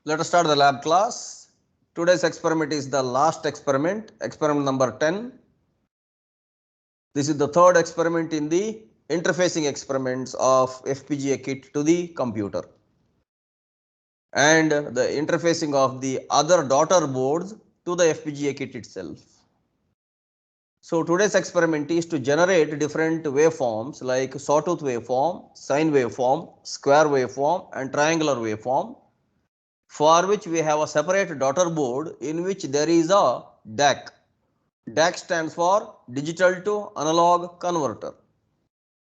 Let us start the lab class. Today's experiment is the last experiment, experiment number 10. This is the third experiment in the interfacing experiments of FPGA kit to the computer and the interfacing of the other daughter boards to the FPGA kit itself. So today's experiment is to generate different waveforms like sawtooth waveform, sine waveform, square waveform and triangular waveform, for which we have a separate daughter board in which there is a DAC. DAC stands for digital to analog converter.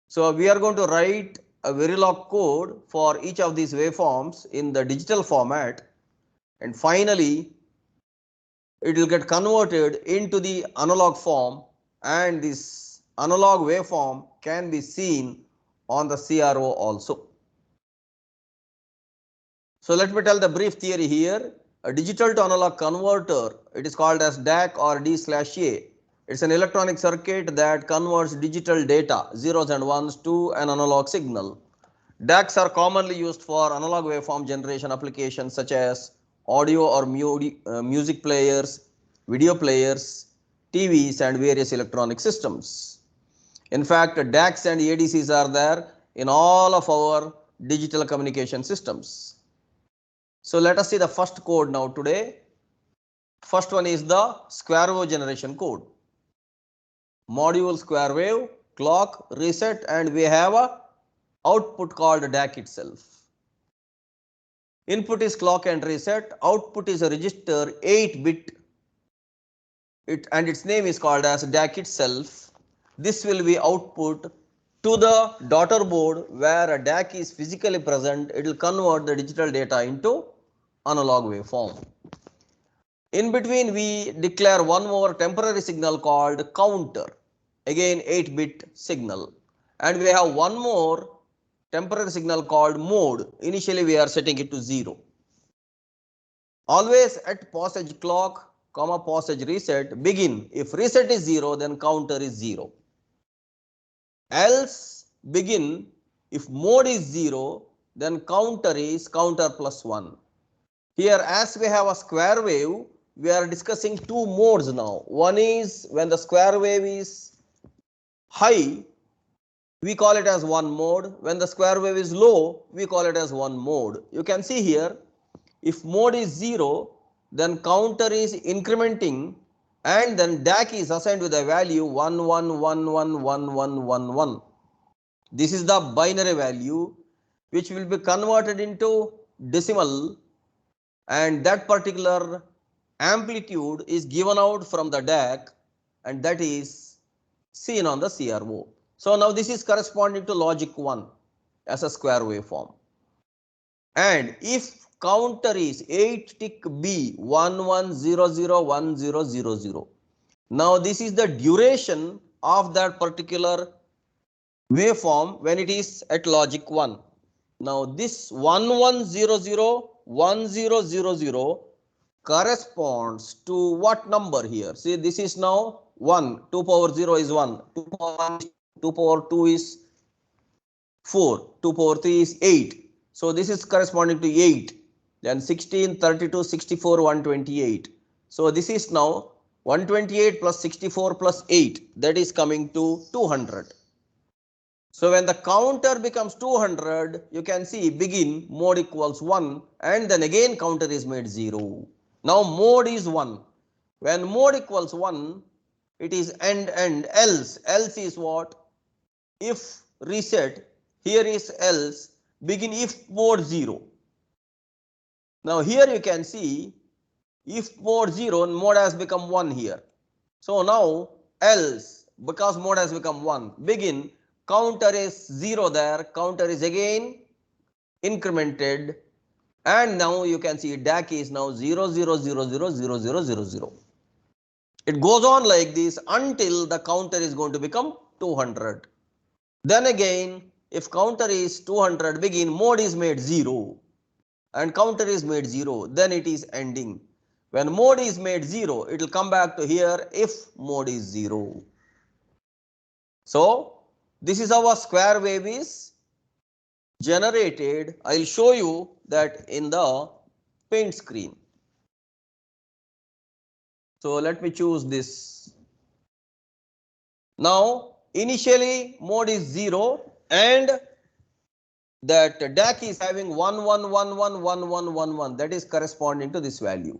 So we are going to write a Verilog code for each of these waveforms in the digital format, and finally it will get converted into the analog form, and this analog waveform can be seen on the CRO also. So let me tell the brief theory here. A digital to analog converter, it is called as DAC or D/A. It's an electronic circuit that converts digital data, zeros and ones, to an analog signal. DACs are commonly used for analog waveform generation applications such as audio or music players, video players, TVs and various electronic systems. In fact, DACs and ADCs are there in all of our digital communication systems. So let us see the first code now today. First one is the square wave generation code. Module square wave, clock, reset, and we have a output called DAC itself. Input is clock and reset, output is a register 8-bit and its name is called as DAC itself. This will be output to the daughter board where a DAC is physically present. It will convert the digital data into analog waveform. In between we declare one more temporary signal called counter, again 8-bit signal, and we have one more temporary signal called mode. Initially we are setting it to 0. Always at passage clock, comma passage reset, begin. If reset is 0, then counter is 0. Else begin. If mode is 0, then counter is counter plus 1. Here, as we have a square wave, we are discussing two modes now. One is when the square wave is high, we call it as one mode. When the square wave is low, we call it as one mode. You can see here, if mode is 0, then counter is incrementing and then DAC is assigned with a value 1 1 1 1 1 1 1 1. This is the binary value which will be converted into decimal, and that particular amplitude is given out from the DAC and that is seen on the CRO. So now this is corresponding to logic 1 as a square waveform. And if counter is 8 tick B 11001000, now this is the duration of that particular waveform when it is at logic 1. Now this 11001000 corresponds to what number here? See, this is now 1, 2 power 0 is 1, 2 power 1 is 2 power 2 is 4, 2 power 3 is 8. So this is corresponding to 8. Then 16, 32, 64, 128. So this is now 128 plus 64 plus 8. That is coming to 200. So when the counter becomes 200, you can see begin mode equals 1 and then again counter is made 0. Now mode is 1. When mode equals 1, it is end else. Else is what? If reset, here is else, begin if mode 0. Now here you can see if mode 0, mode has become 1 here. So now else, because mode has become 1, begin, counter is 0 there, counter is again incremented, and now you can see DAC is now 00000000. It goes on like this until the counter is going to become 200. Then again, if counter is 200, begin, mode is made 0 and counter is made 0, then it is ending. When mode is made 0, it will come back to here if mode is 0. So this is how a square wave is generated. I will show you that in the paint screen. So let me choose this. Now initially mode is 0 and that DAC is having 11111111, that is corresponding to this value.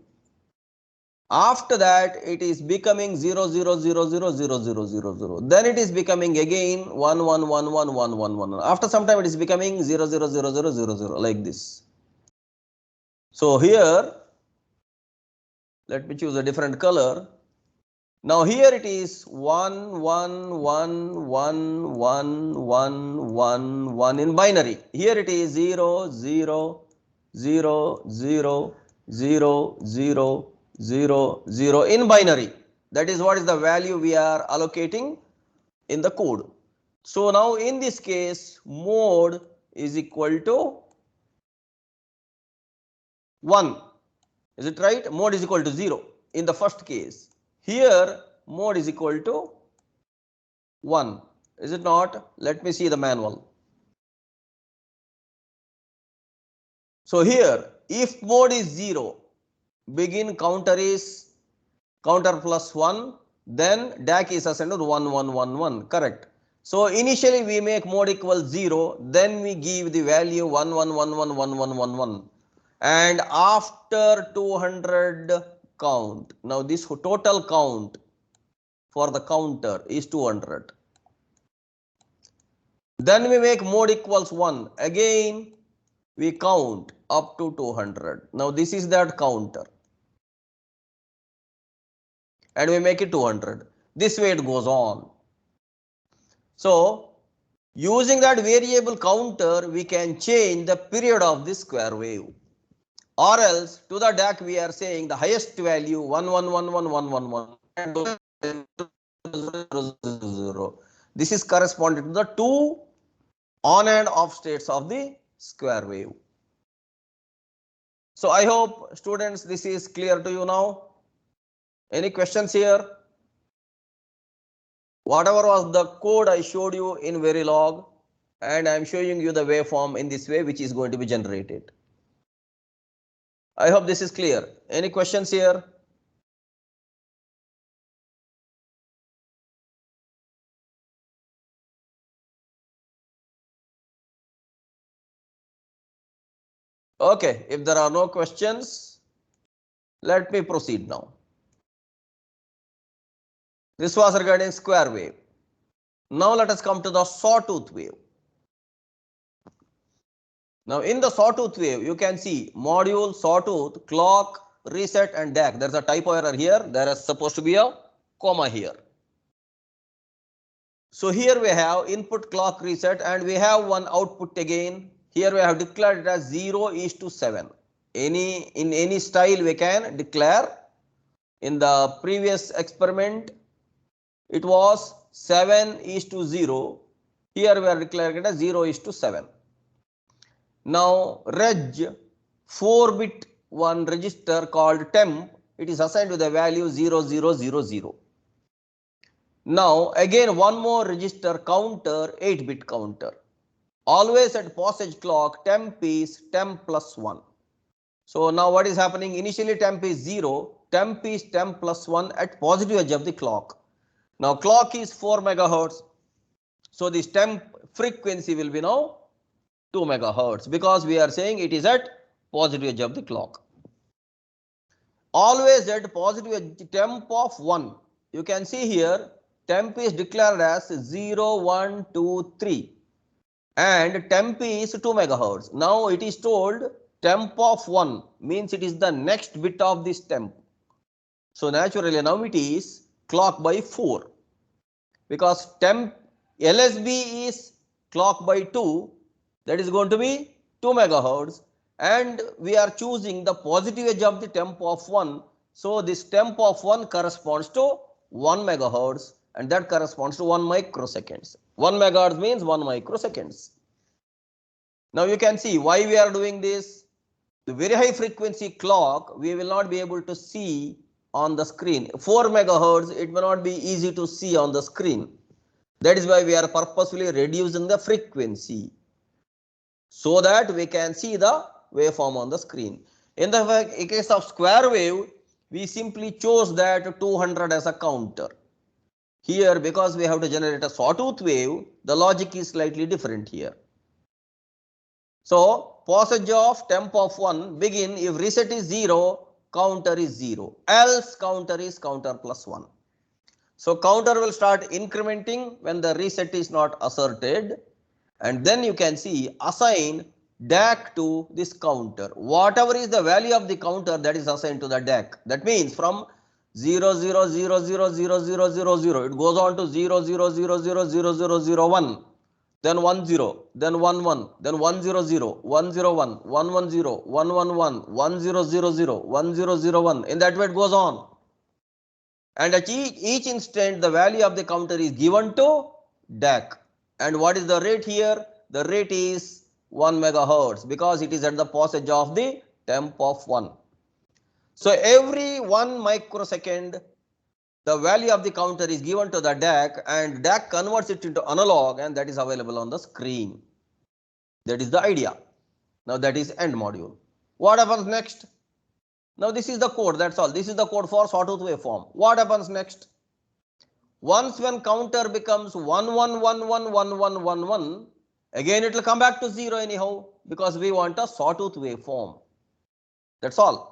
After that it is becoming 000000000. Then it is becoming again 11111111. After some time it is becoming 0000000 like this. So here let me choose a different color. Now here it is 11111111 in binary. Here it is 0 0 0 0 0 0 0 0 in binary. That is what is the value we are allocating in the code. So now in this case mode is equal to 1. Is it right? Mode is equal to 0 in the first case. Here mode is equal to 1. Is it not? Let me see the manual. So here if mode is 0, begin counter is counter plus 1, then DAC is assigned to 1111. Correct. So initially we make mode equals 0, then we give the value 11111111, and after 200 count. Now this total count for the counter is 200. Then we make mode equals 1. Again we count up to 200. Now this is that counter. And we make it 200. This way it goes on. So using that variable counter, we can change the period of this square wave. Or else to the DAC we are saying the highest value 11111111 and 0. This is corresponding to the two on and off states of the square wave. So I hope students this is clear to you now. Any questions here? Whatever was the code I showed you in Verilog, and I am showing you the waveform in this way which is going to be generated. I hope this is clear. Any questions here? Okay, if there are no questions, let me proceed now. This was regarding square wave. Now let us come to the sawtooth wave. Now in the sawtooth wave, you can see module, sawtooth, clock, reset and DAC. There is a typo error here. There is supposed to be a comma here. So here we have input clock reset and we have one output again. Here we have declared it as 0:7. In any style we can declare. In the previous experiment, it was 7:0. Here we are declaring it as 0:7. Now reg 4-bit one register called temp, it is assigned to the value 0000. Now again one more register counter, 8-bit counter. Always at passage clock temp is temp plus 1. So now what is happening? Initially temp is 0, temp is temp plus 1 at positive edge of the clock. Now clock is 4 megahertz. So this temp frequency will be now 2 megahertz because we are saying it is at positive edge of the clock. Always at positive edge temp of 1. You can see here temp is declared as 0, 1, 2, 3 and temp is 2 megahertz. Now it is told temp of 1 means it is the next bit of this temp. So naturally now it is clock by 4 because temp LSB is clock by 2, that is going to be 2 megahertz and we are choosing the positive edge of the temp of 1. So this temp of 1 corresponds to 1 megahertz and that corresponds to 1 microseconds. 1 megahertz means 1 microseconds. Now you can see why we are doing this. The very high frequency clock we will not be able to see on the screen. 4 megahertz it may not be easy to see on the screen. That is why we are purposefully reducing the frequency so that we can see the waveform on the screen. In the case of square wave, we simply chose that 200 as a counter. Here, because we have to generate a sawtooth wave, the logic is slightly different here. So, passage of temp of 1 begin if reset is 0, counter is 0, else counter is counter plus 1. So, counter will start incrementing when the reset is not asserted, and then you can see assign DAC to this counter. Whatever is the value of the counter, that is assigned to the DAC. That means from 0 0 0 0 0 0 0 0 it goes on to 0 0 0 0 0 0 0 1, then 1 0, then 1 1, then 1 0 0, 1 0 1, 1 1 0, 1 1 1, 1 0 0 0, 1 0 0 1. In that way it goes on. And at each instant the value of the counter is given to DAC. And what is the rate here? The rate is 1 megahertz because it is at the passage of the temp of 1. So every 1 microsecond the value of the counter is given to the DAC, and DAC converts it into analog, and that is available on the screen. That is the idea. Now that is end module. What happens next? Now this is the code, that's all. This is the code for sawtooth waveform. What happens next? Once when counter becomes 1 1 1 1 1 1 1 1, again it will come back to 0 anyhow because we want a sawtooth waveform. That's all.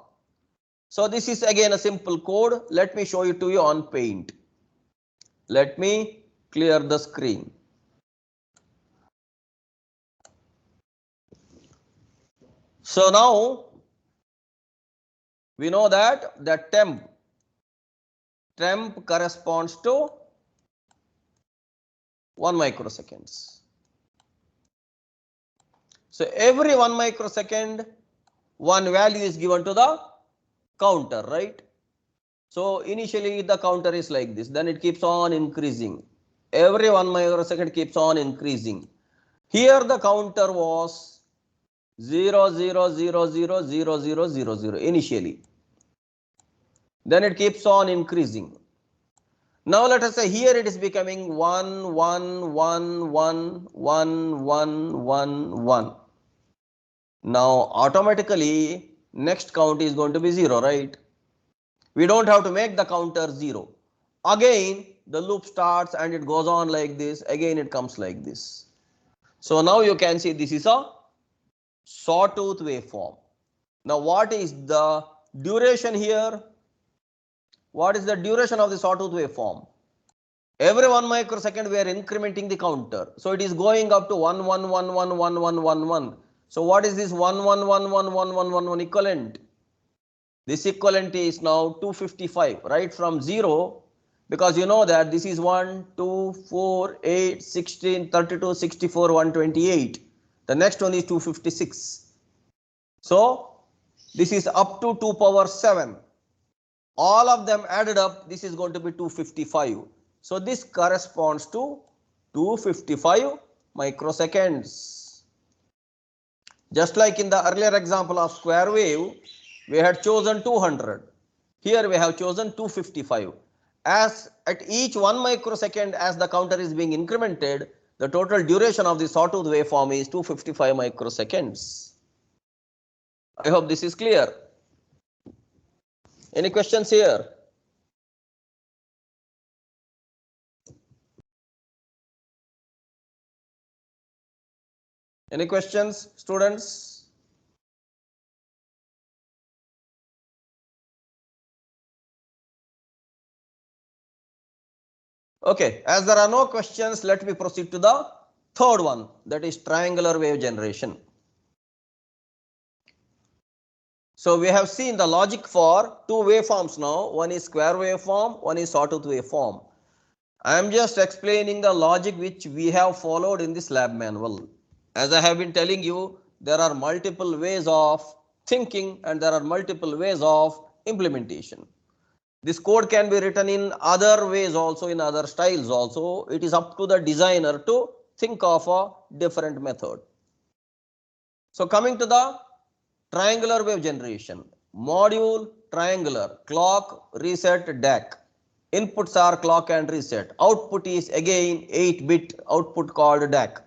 So this is again a simple code. Let me show it to you on Paint. Let me clear the screen. So now we know that the temp corresponds to 1 microseconds. So every 1 microsecond, one value is given to the counter, right? So initially the counter is like this, then it keeps on increasing. Every 1 microsecond keeps on increasing. Here the counter was 0 0 0 0 0 0 0 0 initially. Then it keeps on increasing. Now let us say here it is becoming 1 1 1 1 1 1 1 1. Now automatically next count is going to be 0, right? We don't have to make the counter 0. Again the loop starts and it goes on like this. Again it comes like this. So now you can see this is a sawtooth waveform. Now what is the duration here? What is the duration of the sawtooth waveform? Every 1 microsecond we are incrementing the counter. So it is going up to 1 1 1 1 1 1 1 1. So what is this 1 1 1 1 1 1 1 1 equivalent? This equivalent is now 255, right from 0, because you know that this is 1, 2, 4, 8, 16, 32, 64, 128. The next one is 256. So this is up to 2 power 7. All of them added up, this is going to be 255. So this corresponds to 255 microseconds. Just like in the earlier example of square wave, we had chosen 200. Here we have chosen 255. As at each 1 microsecond as the counter is being incremented, the total duration of the sawtooth waveform is 255 microseconds. I hope this is clear. Any questions here? Any questions, students? Okay, as there are no questions, let me proceed to the third one, that is triangular wave generation. So we have seen the logic for two waveforms now. One is square waveform, one is sawtooth waveform. I am just explaining the logic which we have followed in this lab manual. As I have been telling you, there are multiple ways of thinking and there are multiple ways of implementation. This code can be written in other ways also, in other styles also. It is up to the designer to think of a different method. So coming to the triangular wave generation. Module triangular, clock, reset, DAC. Inputs are clock and reset. Output is again 8-bit output called DAC.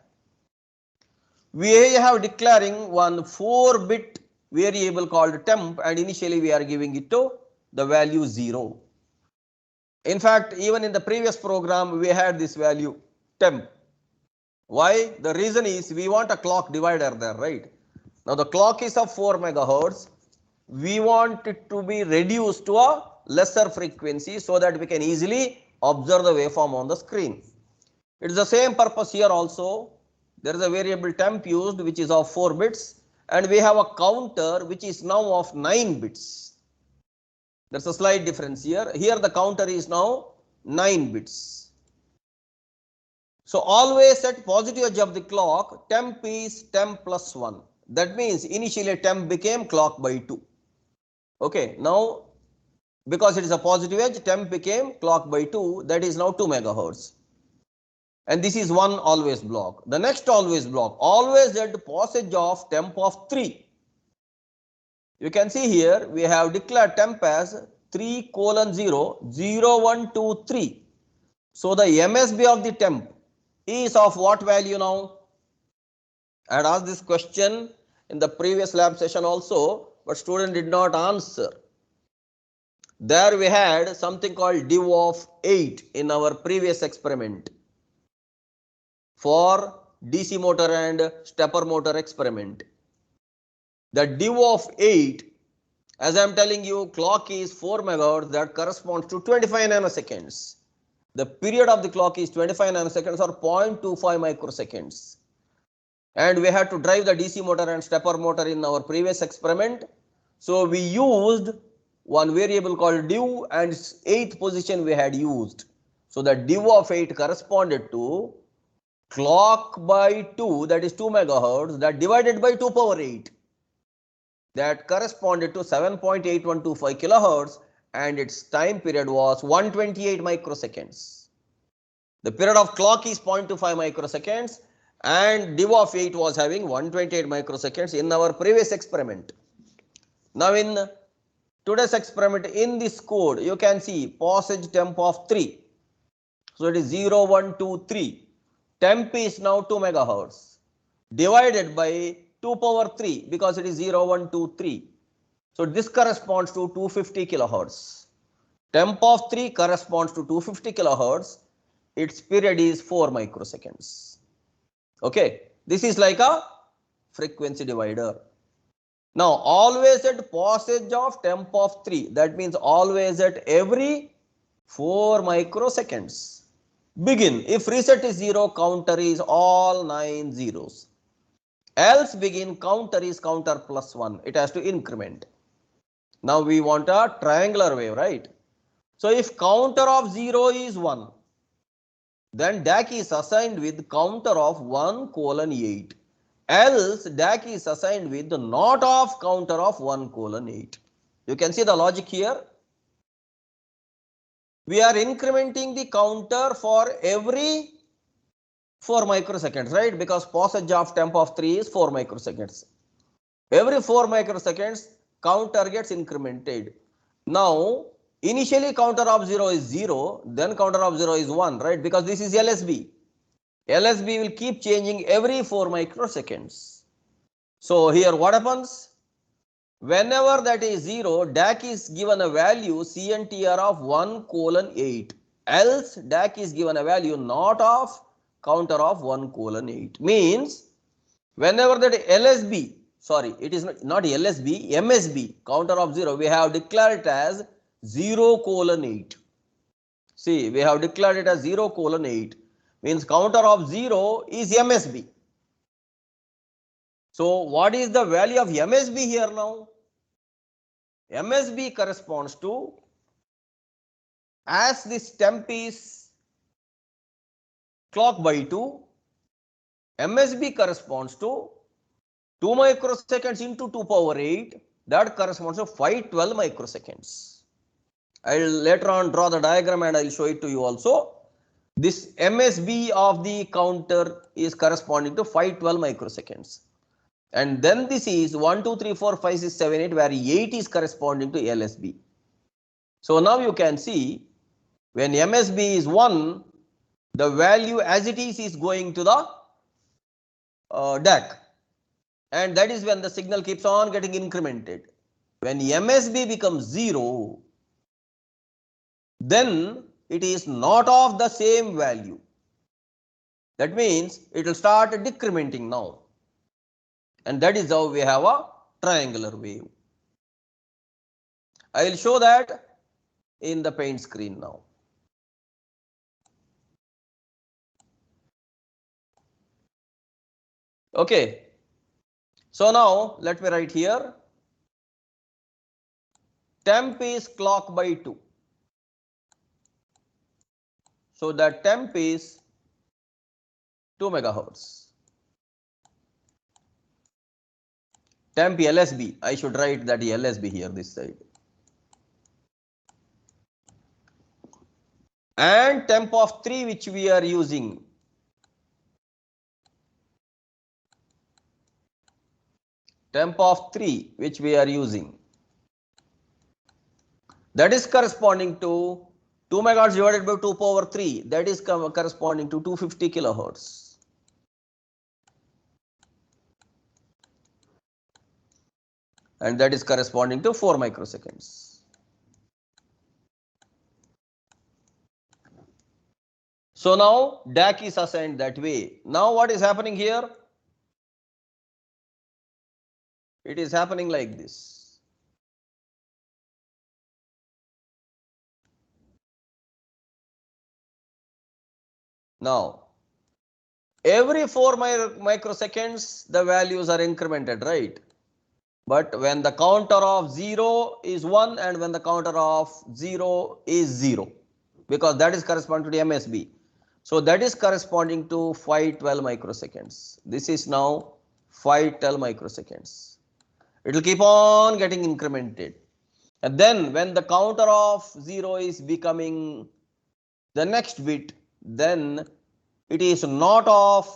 We have declaring one 4-bit variable called temp, and initially we are giving it to the value 0. In fact, even in the previous program, we had this value temp. Why? The reason is we want a clock divider there, right? Now the clock is of 4 megahertz. We want it to be reduced to a lesser frequency so that we can easily observe the waveform on the screen. It is the same purpose here also. There is a variable temp used which is of 4 bits, and we have a counter which is now of 9 bits. There's a slight difference here. Here the counter is now 9 bits. So always at positive edge of the clock, temp is temp plus 1. That means initially temp became clock by 2. Okay, now because it is a positive edge, temp became clock by 2, that is now 2 megahertz. And this is one always block. The next always block, always at passage of temp of 3. You can see here we have declared temp as 3:0, 0, 1, 2, 3. So the MSB of the temp is of what value now? I had asked this question in the previous lab session also, but student did not answer. There we had something called div of 8 in our previous experiment for DC motor and stepper motor experiment. The div of 8, as I am telling you, clock is 4 megahertz, that corresponds to 25 nanoseconds. The period of the clock is 25 nanoseconds or 0.25 microseconds. And we had to drive the DC motor and stepper motor in our previous experiment. So we used one variable called div, and its 8th position we had used. So the div of 8 corresponded to clock by 2, that is 2 megahertz, that divided by 2 power 8. That corresponded to 7.8125 kilohertz, and its time period was 128 microseconds. The period of clock is 0.25 microseconds, and div of 8 was having 128 microseconds in our previous experiment. Now in today's experiment, in this code, you can see passage temp of 3. So it is 0, 1, 2, 3. Temp is now 2 megahertz divided by 2 power 3 because it is 0, 1, 2, 3. So this corresponds to 250 kilohertz. Temp of 3 corresponds to 250 kilohertz. Its period is 4 microseconds. Okay, this is like a frequency divider. Now always at passage of temp of 3, that means always at every 4 microseconds. Begin. If reset is 0, counter is all 9 zeros. Else begin, counter is counter plus 1. It has to increment. Now we want a triangular wave, right? So if counter of 0 is 1, then DAC is assigned with counter of 1:8. Else DAC is assigned with the not of counter of 1:8. You can see the logic here. We are incrementing the counter for every 4 microseconds, right? Because passage of temp of 3 is 4 microseconds. Every 4 microseconds, counter gets incremented. Now, initially counter of 0 is 0, then counter of 0 is 1, right? Because this is LSB. LSB will keep changing every 4 microseconds. So here what happens? Whenever that is 0, DAC is given a value CNTR of 1:8. Else DAC is given a value not of counter of 1:8. Means whenever that LSB, sorry, it is not LSB, MSB, counter of 0, we have declared it as 0:8. See, we have declared it as 0:8. Means counter of 0 is MSB. So what is the value of MSB here now? MSB corresponds to, as this temp is clock by 2, MSB corresponds to 2 microseconds into 2 power 8, that corresponds to 512 microseconds. I will later on draw the diagram and I will show it to you also. This MSB of the counter is corresponding to 512 microseconds. And then this is 1, 2, 3, 4, 5, 6, 7, 8, where 8 is corresponding to LSB. So now you can see when MSB is 1, the value as it is going to the DAC. and that is when the signal keeps on getting incremented. When MSB becomes 0, then it is not of the same value. That means it will start decrementing now. And that is how we have a triangular wave. I will show that in the paint screen now. Okay. So now let me write here. Temp is clock by 2. So the temp is 2 megahertz. Temp LSB. I should write that LSB here this side. And temp of 3 which we are using. Temp of 3 which we are using. That is corresponding to 2 megahertz divided by 2 power 3. That is corresponding to 250 kilohertz. And that is corresponding to 4 microseconds. So now DAC is assigned that way. Now what is happening here? It is happening like this. Now, every 4 microseconds, the values are incremented, right? But when the counter of 0 is 1 and when the counter of 0 is 0, because that is corresponding to the MSB. So that is corresponding to 512 microseconds. This is now 512 microseconds. It will keep on getting incremented. And then when the counter of 0 is becoming the next bit, then it is not of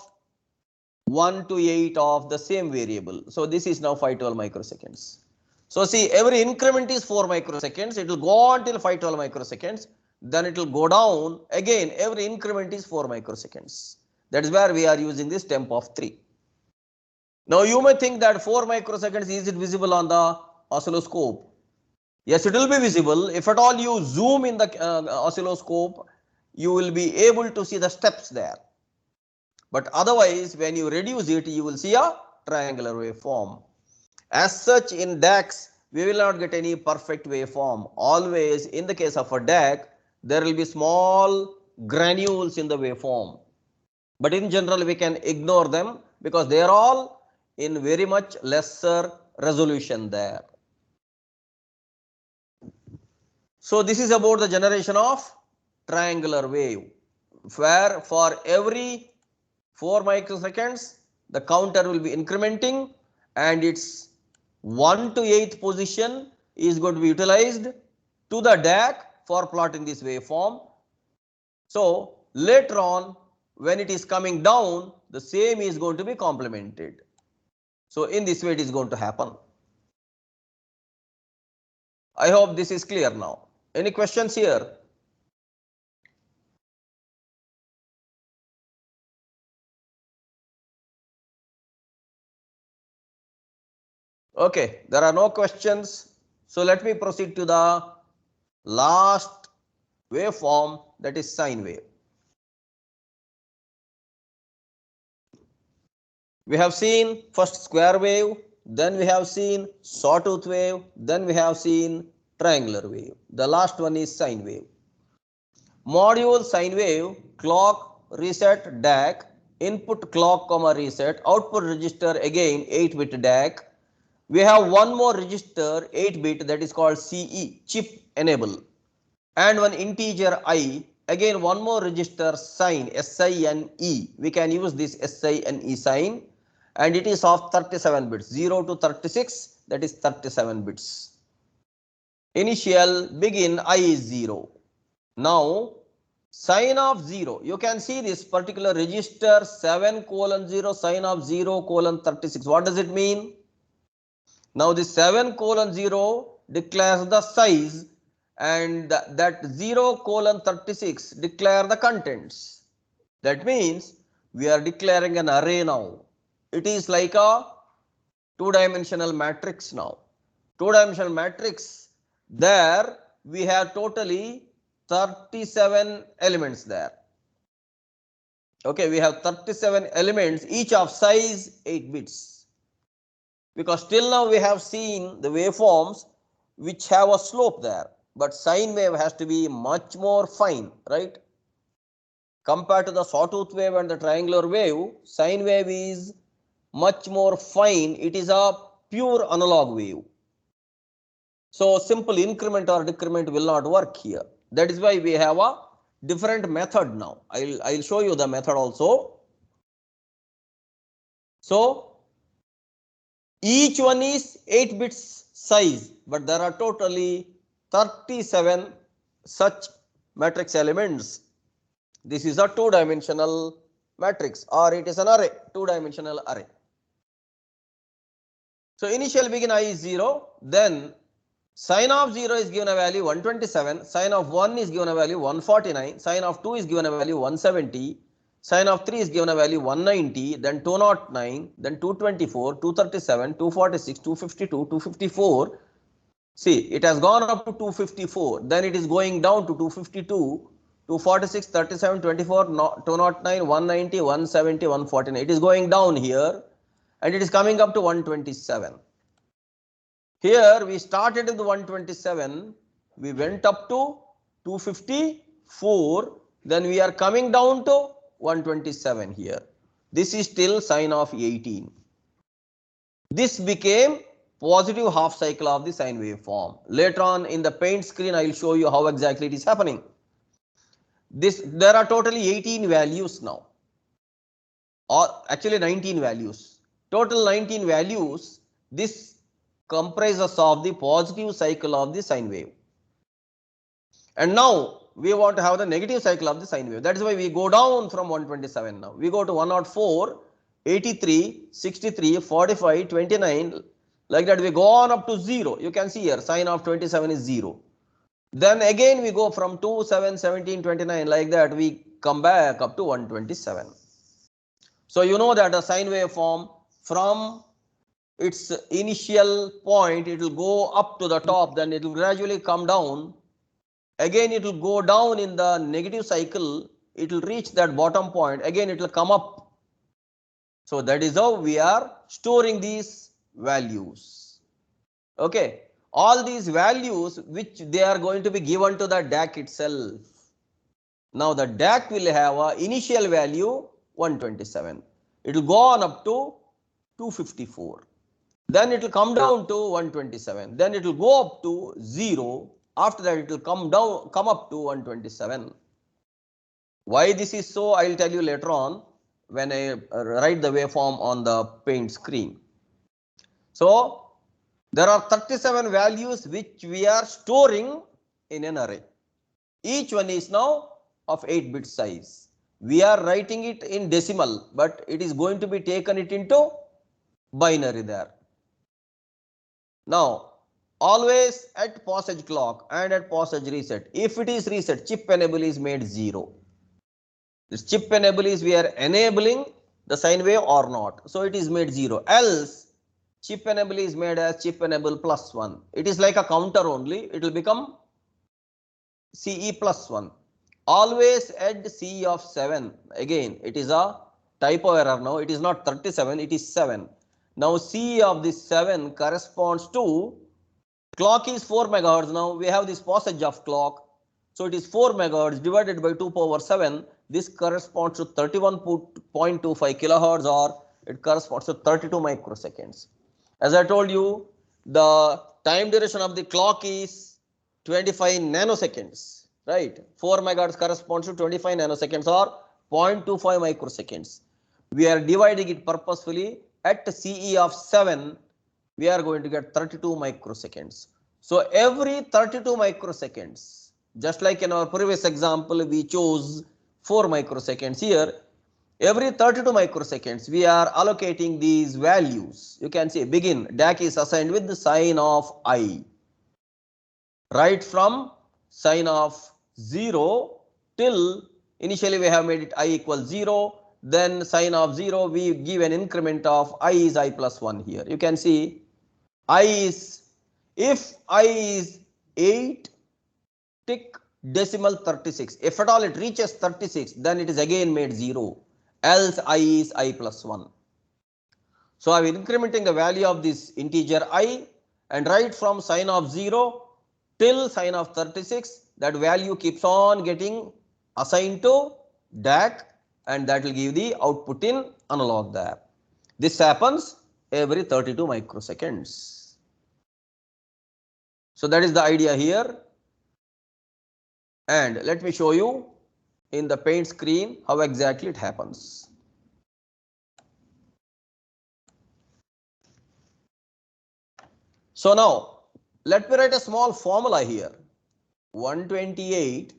1 to 8 of the same variable. So this is now 512 microseconds. So see, every increment is 4 microseconds. It will go on till 512 microseconds. Then it will go down. Again, every increment is 4 microseconds. That is where we are using this temp of 3. Now you may think that 4 microseconds, is it visible on the oscilloscope? Yes, it will be visible. If at all you zoom in the oscilloscope, you will be able to see the steps there. But otherwise, when you reduce it, you will see a triangular waveform. As such, in DACs, we will not get any perfect waveform. Always, in the case of a DAC, there will be small granules in the waveform. But in general, we can ignore them because they are all in very much lesser resolution there. So this is about the generation of triangular wave, where for every 4 microseconds, the counter will be incrementing and its 1 to 8th position is going to be utilized to the DAC for plotting this waveform. So later on, when it is coming down, the same is going to be complemented. So in this way, it is going to happen. I hope this is clear now. Any questions here? Okay, there are no questions. So let me proceed to the last waveform, that is sine wave. We have seen first square wave, then we have seen sawtooth wave, then we have seen triangular wave. The last one is sine wave. Module sine wave, clock, reset, DAC, input clock, comma reset, output register again 8-bit DAC. We have one more register 8-bit that is called CE, chip enable, and one integer I, again one more register sine, SINE. We can use this SINE sign, and it is of 37 bits, 0 to 36, that is 37 bits. Initial begin I is 0. Now sine of 0, you can see this particular register 7:0 sine of 0:36. What does it mean? Now this 7:0 declares the size, and that 0:36 declare the contents. That means we are declaring an array now. It is like a two-dimensional matrix now. Two-dimensional matrix, there we have totally 37 elements there. Okay, we have 37 elements, each of size 8 bits. Because till now we have seen the waveforms which have a slope there, but sine wave has to be much more fine, right? Compared to the sawtooth wave and the triangular wave, sine wave is much more fine. It is a pure analog wave. So simple increment or decrement will not work here. That is why we have a different method now. I'll show you the method also. So each one is 8 bits size, but there are totally 37 such matrix elements. This is a two-dimensional matrix, or it is an array, two-dimensional array. So initial begin I is 0, then sine of 0 is given a value 127, sine of 1 is given a value 149, sine of 2 is given a value 170, sine of 3 is given a value 190, then 209, then 224, 237, 246, 252, 254. See, it has gone up to 254, then it is going down to 252, 246, 37, 24, 209, 190, 170, 149. It is going down here and it is coming up to 127. Here we started with 127, we went up to 254, then we are coming down to 127 here. This is still sine of 18. This became positive half cycle of the sine wave form. Later on in the paint screen, I will show you how exactly it is happening. There are totally 18 values now, or actually 19 values. Total 19 values. This comprises of the positive cycle of the sine wave. And now we want to have the negative cycle of the sine wave. That is why we go down from 127 now. We go to 104, 83, 63, 45, 29. Like that we go on up to 0. You can see here sine of 27 is 0. Then again we go from 2, 7, 17, 29. Like that we come back up to 127. So you know that the sine wave form, from its initial point it will go up to the top, then it will gradually come down. Again it will go down in the negative cycle, it will reach that bottom point, again it will come up. So that is how we are storing these values. Okay, all these values which they are going to be given to the DAC itself. Now the DAC will have a initial value 127. It will go on up to 254. Then it will come down to 127. Then it will go up to 0. After that, it will come up to 127. Why this is so, I will tell you later on when I write the waveform on the paint screen. So there are 37 values which we are storing in an array. Each one is now of 8-bit size. We are writing it in decimal, but it is going to be taken it into binary there. Now, always at passage clock and at passage reset, if it is reset, chip enable is made 0. This chip enable is we are enabling the sine wave or not. So it is made 0. Else, chip enable is made as chip enable plus 1. It is like a counter only. It will become CE plus 1. Always add CE of 7. Again, it is a typo error now. It is not 37, it is 7. Now CE of this 7 corresponds to, clock is 4 megahertz. Now we have this passage of clock. So it is 4 megahertz divided by 2 power 7. This corresponds to 31.25 kilohertz, or it corresponds to 32 microseconds. As I told you, the time duration of the clock is 25 nanoseconds, right? 4 megahertz corresponds to 25 nanoseconds or 0.25 microseconds. We are dividing it purposefully. At CE of 7, we are going to get 32 microseconds. So every 32 microseconds, just like in our previous example, we chose 4 microseconds here. Every 32 microseconds, we are allocating these values. You can see begin, DAC is assigned with the sine of I. Right from sine of 0 till initially we have made it I equals 0. then sine of 0, we give an increment of I is I plus 1 here. You can see I is, if I is 8 tick decimal 36, if at all it reaches 36, then it is again made 0, else I is I plus 1. So I am incrementing the value of this integer I, and right from sine of 0 till sine of 36, that value keeps on getting assigned to DAC, and that will give the output in analog DAC. This happens every 32 microseconds. So that is the idea here. And let me show you in the paint screen how exactly it happens. So now let me write a small formula here. 128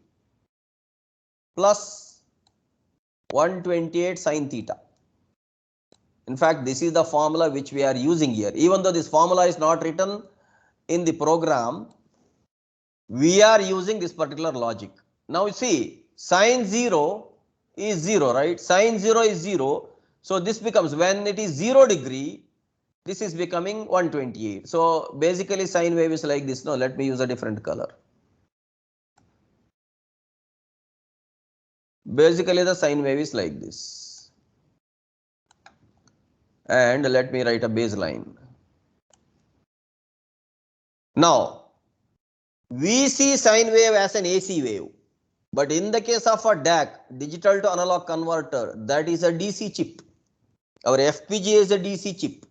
plus 128 sine theta. In fact, this is the formula which we are using here. Even though this formula is not written in the program, we are using this particular logic. Now you see, sine 0 is 0, right? Sine 0 is 0. So this becomes, when it is 0 degree, this is becoming 128. So basically sine wave is like this. No, let me use a different color. Basically the sine wave is like this. And let me write a baseline. Now, we see sine wave as an AC wave. But in the case of a DAC, digital to analog converter, that is a DC chip. Our FPGA is a DC chip.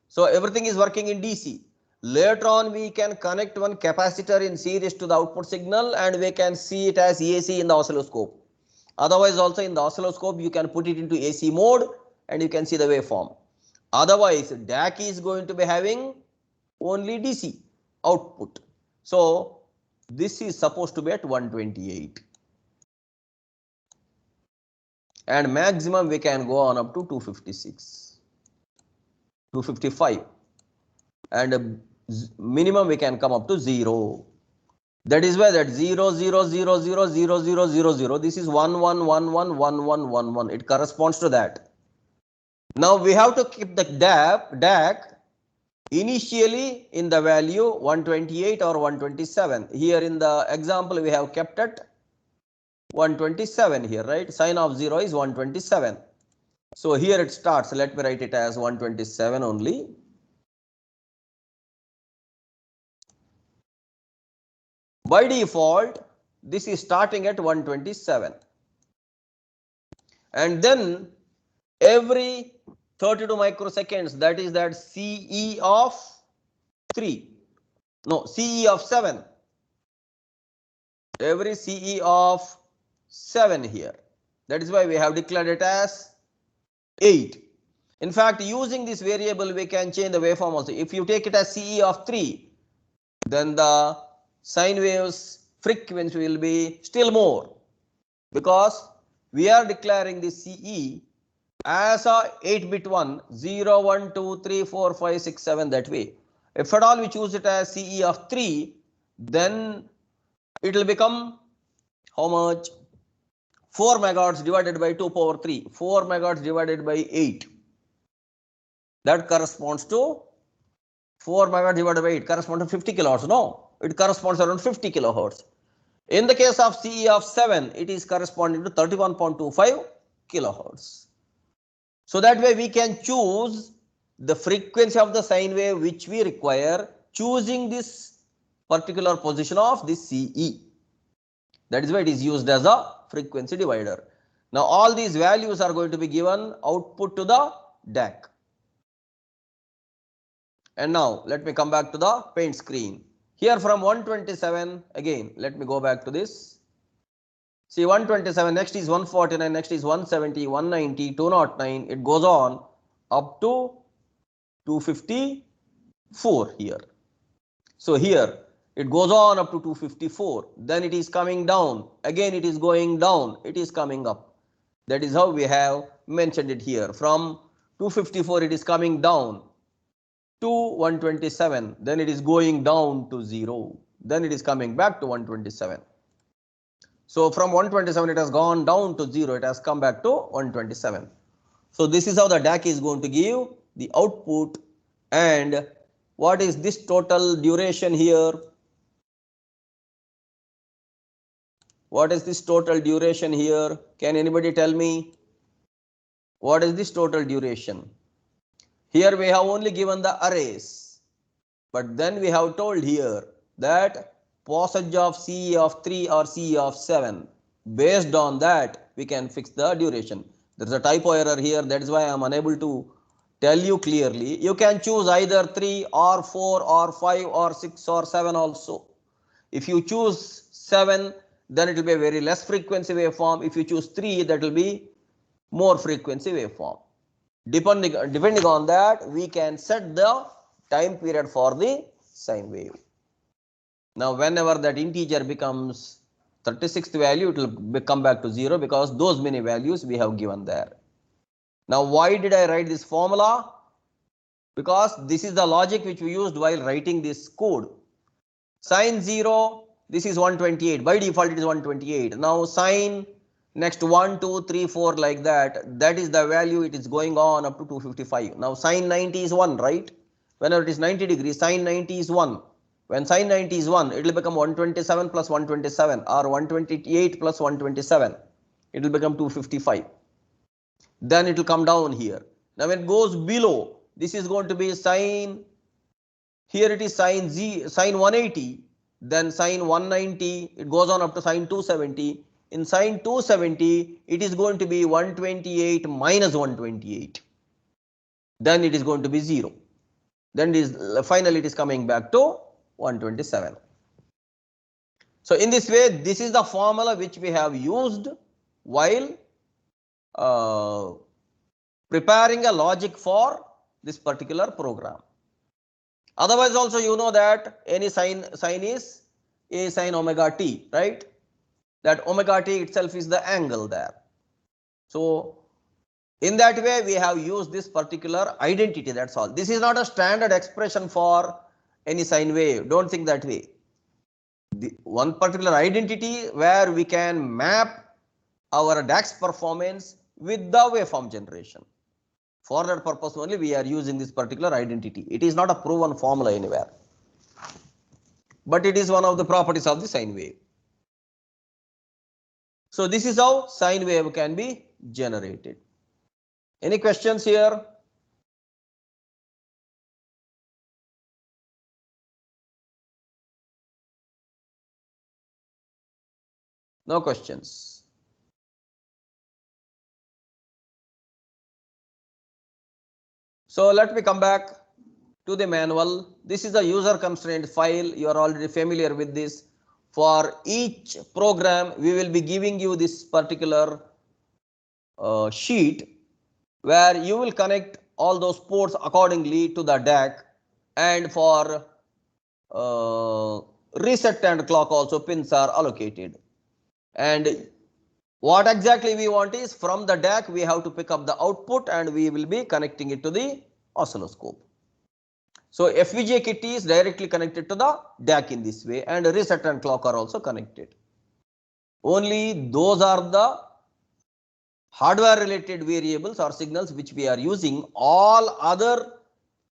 So everything is working in DC. Later on, we can connect one capacitor in series to the output signal, and we can see it as AC in the oscilloscope. Otherwise, also in the oscilloscope, you can put it into AC mode and you can see the waveform. Otherwise, DAC is going to be having only DC output. So this is supposed to be at 128. And maximum we can go on up to 256, 255. And minimum we can come up to 0. That is why that 0, 0, 0, 0, 0, 0, 0, 0. This is 1, 1, 1, 1, 1, 1, 1, 1. It corresponds to that. Now we have to keep the DAC initially in the value 128 or 127. Here in the example we have kept at 127 here, right? Sine of 0 is 127. So here it starts. Let me write it as 127 only. By default, this is starting at 127. And then every 32 microseconds, that is that CE of 3. No, CE of 7. Every CE of 7 here. That is why we have declared it as 8. In fact, using this variable, we can change the waveform also. If you take it as CE of 3, then the sine waves frequency will be still more, because we are declaring the CE as a 8-bit one, 0, 1, 2, 3, 4, 5, 6, 7, that way. If at all we choose it as CE of 3, then it will become how much? 4 megahertz divided by 2 power 3, 4 megahertz divided by 8. That corresponds to 4 megahertz divided by 8 corresponds to 50 kilohertz. No, it corresponds around 50 kilohertz. In the case of CE of 7, it is corresponding to 31.25 kilohertz. So that way we can choose the frequency of the sine wave which we require, choosing this particular position of this CE. That is why it is used as a frequency divider. Now all these values are going to be given output to the DAC. And now let me come back to the paint screen. Here from 127, again, let me go back to this. See, 127, next is 149, next is 170, 190, 209. It goes on up to 254 here. So here it goes on up to 254. Then it is coming down. Again, it is going down. It is coming up. That is how we have mentioned it here. From 254, it is coming down to 127. Then it is going down to 0. Then it is coming back to 127. So from 127 it has gone down to 0, it has come back to 127. So this is how the DAC is going to give the output. And what is this total duration here? What is this total duration here? Can anybody tell me? What is this total duration? Here we have only given the arrays, but then we have told here that passage of CE of 3 or CE of 7. Based on that, we can fix the duration. There is a typo error here, that is why I am unable to tell you clearly. You can choose either 3 or 4 or 5 or 6 or 7 also. If you choose 7, then it will be a very less frequency waveform. If you choose 3, that will be more frequency waveform. Depending on that, we can set the time period for the sine wave. Now, whenever that integer becomes 36th value, it will come back to 0 because those many values we have given there. Now, why did I write this formula? Because this is the logic which we used while writing this code. Sine 0, this is 128. By default, it is 128. Now, sine next 1, 2, 3, 4 like that. That is the value. It is going on up to 255. Now, sine 90 is 1, right? Whenever it is 90 degrees, sine 90 is 1. When sine 90 is 1, it will become 127 plus 127 or 128 plus 127. It will become 255. Then it will come down here. Now, when it goes below, this is going to be sine. Here it is sine 180, then sine 190, it goes on up to sine 270. In sine 270, it is going to be 128 minus 128. Then it is going to be 0. Then finally it is coming back to 127. So in this way, this is the formula which we have used while preparing a logic for this particular program. Otherwise also you know that any sine is a sine omega t, right? That omega t itself is the angle there. So in that way we have used this particular identity, that's all. This is not a standard expression for any sine wave, don't think that way. One particular identity where we can map our DAX performance with the waveform generation. For that purpose only we are using this particular identity. It is not a proven formula anywhere, but it is one of the properties of the sine wave. So this is how sine wave can be generated. Any questions here? No questions. So let me come back to the manual. This is a user constraint file. You are already familiar with this. For each program, we will be giving you this particular sheet where you will connect all those ports accordingly to the DAC, and for reset and clock also pins are allocated. And what exactly we want is from the DAC we have to pick up the output and we will be connecting it to the oscilloscope. So FPGA kit is directly connected to the DAC in this way, and reset and clock are also connected. Only those are the hardware related variables or signals which we are using. All other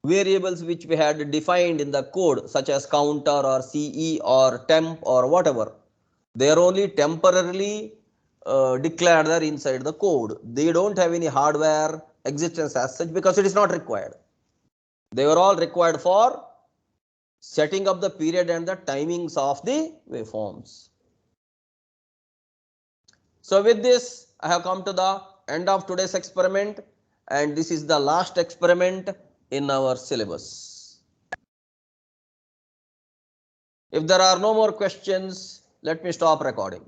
variables which we had defined in the code, such as counter or CE or temp or whatever, they are only temporarily declared there inside the code. They don't have any hardware existence as such because it is not required. They were all required for setting up the period and the timings of the waveforms. So with this, I have come to the end of today's experiment, and this is the last experiment in our syllabus. If there are no more questions, let me stop recording.